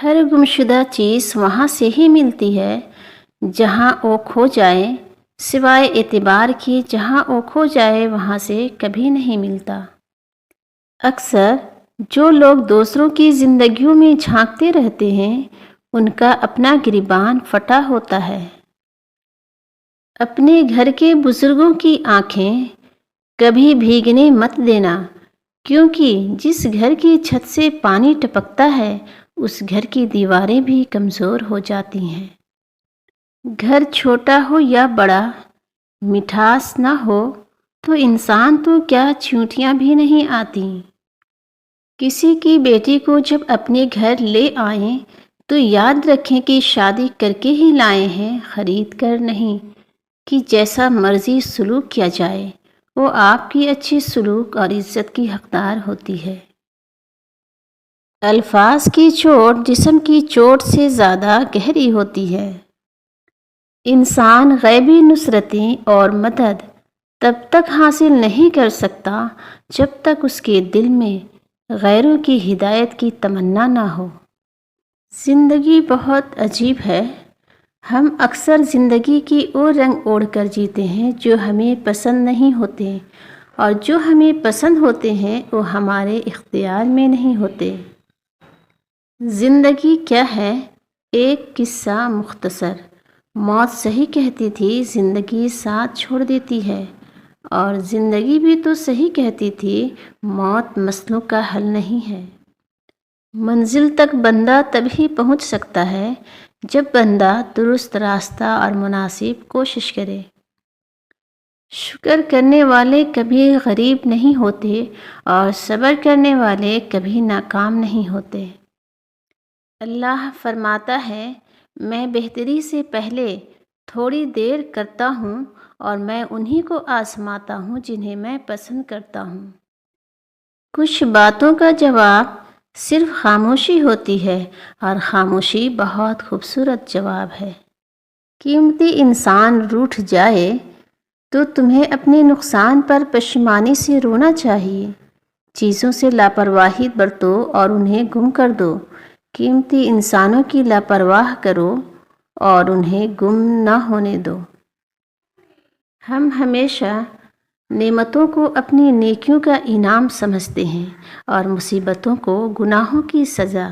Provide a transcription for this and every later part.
ہر گمشدہ چیز وہاں سے ہی ملتی ہے جہاں وہ کھو جائے، سوائے اعتبار کی جہاں وہ کھو جائے وہاں سے کبھی نہیں ملتا۔ اکثر جو لوگ دوسروں کی زندگیوں میں جھانکتے رہتے ہیں ان کا اپنا گریبان پھٹا ہوتا ہے۔ اپنے گھر کے بزرگوں کی آنکھیں کبھی بھیگنے مت دینا، کیونکہ جس گھر کی چھت سے پانی ٹپکتا ہے اس گھر کی دیواریں بھی کمزور ہو جاتی ہیں۔ گھر چھوٹا ہو یا بڑا، مٹھاس نہ ہو تو انسان تو کیا چیونٹیاں بھی نہیں آتی۔ کسی کی بیٹی کو جب اپنے گھر لے آئیں تو یاد رکھیں کہ شادی کر کے ہی لائے ہیں، خرید کر نہیں کہ جیسا مرضی سلوک کیا جائے وہ آپ کی اچھی سلوک اور عزت کی حقدار ہوتی ہے۔ الفاظ کی چوٹ جسم کی چوٹ سے زیادہ گہری ہوتی ہے۔ انسان غیبی نصرتیں اور مدد تب تک حاصل نہیں کر سکتا جب تک اس کے دل میں غیروں کی ہدایت کی تمنا نہ ہو۔ زندگی بہت عجیب ہے۔ ہم اکثر زندگی کی وہ رنگ اوڑھ کر جیتے ہیں جو ہمیں پسند نہیں ہوتے، اور جو ہمیں پسند ہوتے ہیں وہ ہمارے اختیار میں نہیں ہوتے۔ زندگی کیا ہے؟ ایک قصہ مختصر۔ موت صحیح کہتی تھی زندگی ساتھ چھوڑ دیتی ہے، اور زندگی بھی تو صحیح کہتی تھی موت مسئلوں کا حل نہیں ہے۔ منزل تک بندہ تبھی پہنچ سکتا ہے جب بندہ درست راستہ اور مناسب کوشش کرے۔ شکر کرنے والے کبھی غریب نہیں ہوتے اور صبر کرنے والے کبھی ناکام نہیں ہوتے۔ اللہ فرماتا ہے، میں بہتری سے پہلے تھوڑی دیر کرتا ہوں اور میں انہی کو آزماتا ہوں جنہیں میں پسند کرتا ہوں۔ کچھ باتوں کا جواب صرف خاموشی ہوتی ہے، اور خاموشی بہت خوبصورت جواب ہے۔ قیمتی انسان روٹھ جائے تو تمہیں اپنے نقصان پر پشیمانی سے رونا چاہیے۔ چیزوں سے لاپرواہی برتو اور انہیں گم کر دو۔ قیمتی انسانوں کی لاپرواہ کرو اور انہیں گم نہ ہونے دو۔ ہم ہمیشہ نعمتوں کو اپنی نیکیوں کا انعام سمجھتے ہیں اور مصیبتوں کو گناہوں کی سزا۔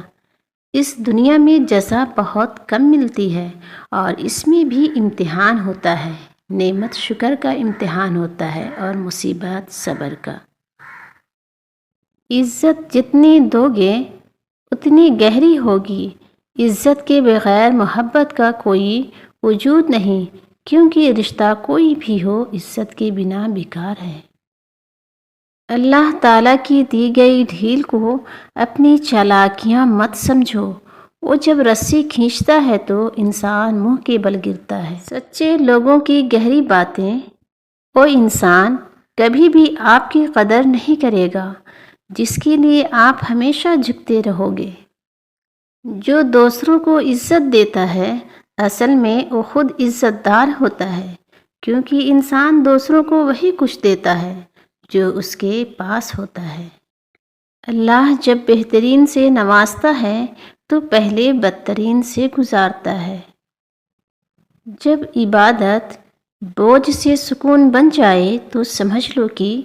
اس دنیا میں جزا بہت کم ملتی ہے اور اس میں بھی امتحان ہوتا ہے۔ نعمت شکر کا امتحان ہوتا ہے اور مصیبت صبر کا۔ عزت جتنی دو گے اتنی گہری ہوگی۔ عزت کے بغیر محبت کا کوئی وجود نہیں، کیونکہ رشتہ کوئی بھی ہو عزت کے بنا بیکار ہے۔ اللہ تعالیٰ کی دی گئی ڈھیل کو اپنی چالاکیاں مت سمجھو۔ وہ جب رسی کھینچتا ہے تو انسان منہ کے بل گرتا ہے۔ سچے لوگوں کی گہری باتیں۔ وہ انسان کبھی بھی آپ کی قدر نہیں کرے گا جس کے لیے آپ ہمیشہ جھکتے رہو گے۔ جو دوسروں کو عزت دیتا ہے اصل میں وہ خود عزت دار ہوتا ہے، کیونکہ انسان دوسروں کو وہی کچھ دیتا ہے جو اس کے پاس ہوتا ہے۔ اللہ جب بہترین سے نوازتا ہے تو پہلے بدترین سے گزارتا ہے۔ جب عبادت بوجھ سے سکون بن جائے تو سمجھ لو کہ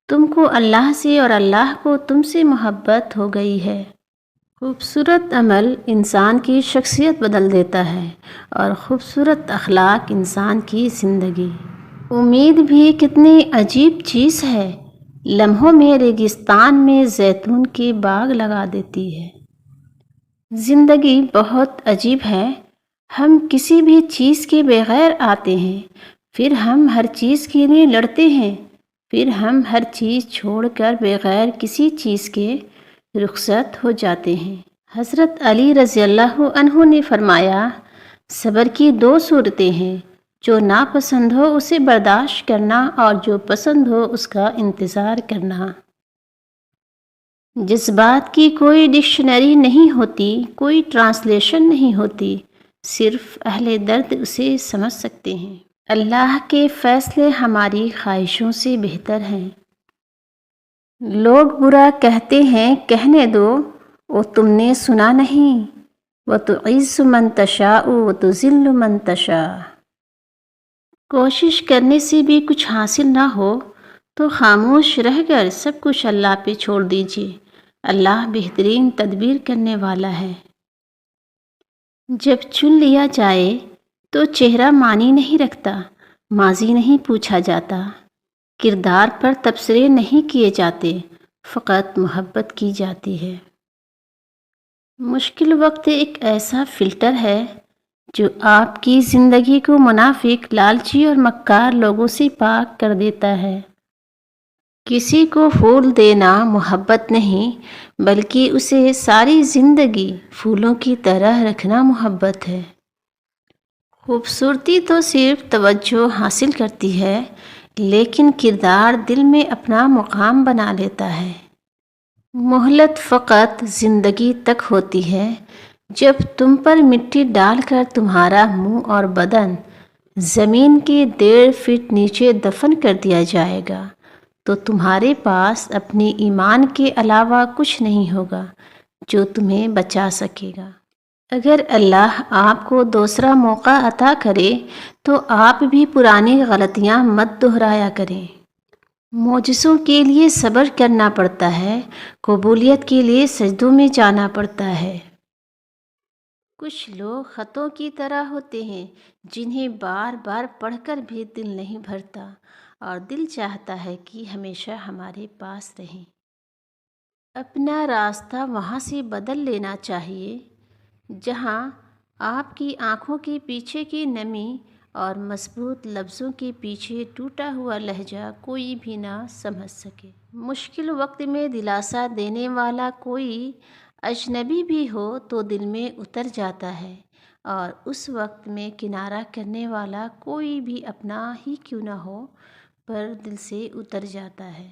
تم کو اللہ سے اور اللہ کو تم سے محبت ہو گئی ہے۔ خوبصورت عمل انسان کی شخصیت بدل دیتا ہے اور خوبصورت اخلاق انسان کی زندگی۔ امید بھی کتنی عجیب چیز ہے، لمحوں میں ریگستان میں زیتون کے باغ لگا دیتی ہے۔ زندگی بہت عجیب ہے۔ ہم کسی بھی چیز کے بغیر آتے ہیں، پھر ہم ہر چیز کے لیے لڑتے ہیں، پھر ہم ہر چیز چھوڑ کر بغیر کسی چیز کے رخصت ہو جاتے ہیں۔ حضرت علی رضی اللہ عنہ نے فرمایا، صبر کی دو صورتیں ہیں، جو ناپسند ہو اسے برداشت کرنا اور جو پسند ہو اس کا انتظار کرنا۔ جذبات کی کوئی ڈکشنری نہیں ہوتی، کوئی ٹرانسلیشن نہیں ہوتی، صرف اہل درد اسے سمجھ سکتے ہیں۔ اللہ کے فیصلے ہماری خواہشوں سے بہتر ہیں۔ لوگ برا کہتے ہیں، کہنے دو، وہ تم نے سنا نہیں۔ وتعز من تشاء وتذل من تشاء۔ کوشش کرنے سے بھی کچھ حاصل نہ ہو تو خاموش رہ کر سب کچھ اللہ پہ چھوڑ دیجیے، اللہ بہترین تدبیر کرنے والا ہے۔ جب چن لیا جائے تو چہرہ معنی نہیں رکھتا، ماضی نہیں پوچھا جاتا، کردار پر تبصرے نہیں کیے جاتے، فقط محبت کی جاتی ہے۔ مشکل وقت ایک ایسا فلٹر ہے جو آپ کی زندگی کو منافق، لالچی اور مکار لوگوں سے پاک کر دیتا ہے۔ کسی کو پھول دینا محبت نہیں، بلکہ اسے ساری زندگی پھولوں کی طرح رکھنا محبت ہے۔ خوبصورتی تو صرف توجہ حاصل کرتی ہے، لیکن کردار دل میں اپنا مقام بنا لیتا ہے۔ مہلت فقط زندگی تک ہوتی ہے، جب تم پر مٹی ڈال کر تمہارا منہ اور بدن زمین کے 1.5 فٹ نیچے دفن کر دیا جائے گا تو تمہارے پاس اپنے ایمان کے علاوہ کچھ نہیں ہوگا جو تمہیں بچا سکے گا۔ اگر اللہ آپ کو دوسرا موقع عطا کرے تو آپ بھی پرانی غلطیاں مت دہرایا کریں۔ معجزوں کے لیے صبر کرنا پڑتا ہے، قبولیت کے لیے سجدوں میں جانا پڑتا ہے۔ کچھ لوگ خطوں کی طرح ہوتے ہیں جنہیں بار بار پڑھ کر بھی دل نہیں بھرتا اور دل چاہتا ہے کہ ہمیشہ ہمارے پاس رہیں۔ اپنا راستہ وہاں سے بدل لینا چاہیے جہاں آپ کی آنکھوں کے پیچھے کی نمی اور مضبوط لفظوں کے پیچھے ٹوٹا ہوا لہجہ کوئی بھی نہ سمجھ سکے۔ مشکل وقت میں دلاسا دینے والا کوئی اجنبی بھی ہو تو دل میں اتر جاتا ہے، اور اس وقت میں کنارہ کرنے والا کوئی بھی اپنا ہی کیوں نہ ہو پر دل سے اتر جاتا ہے۔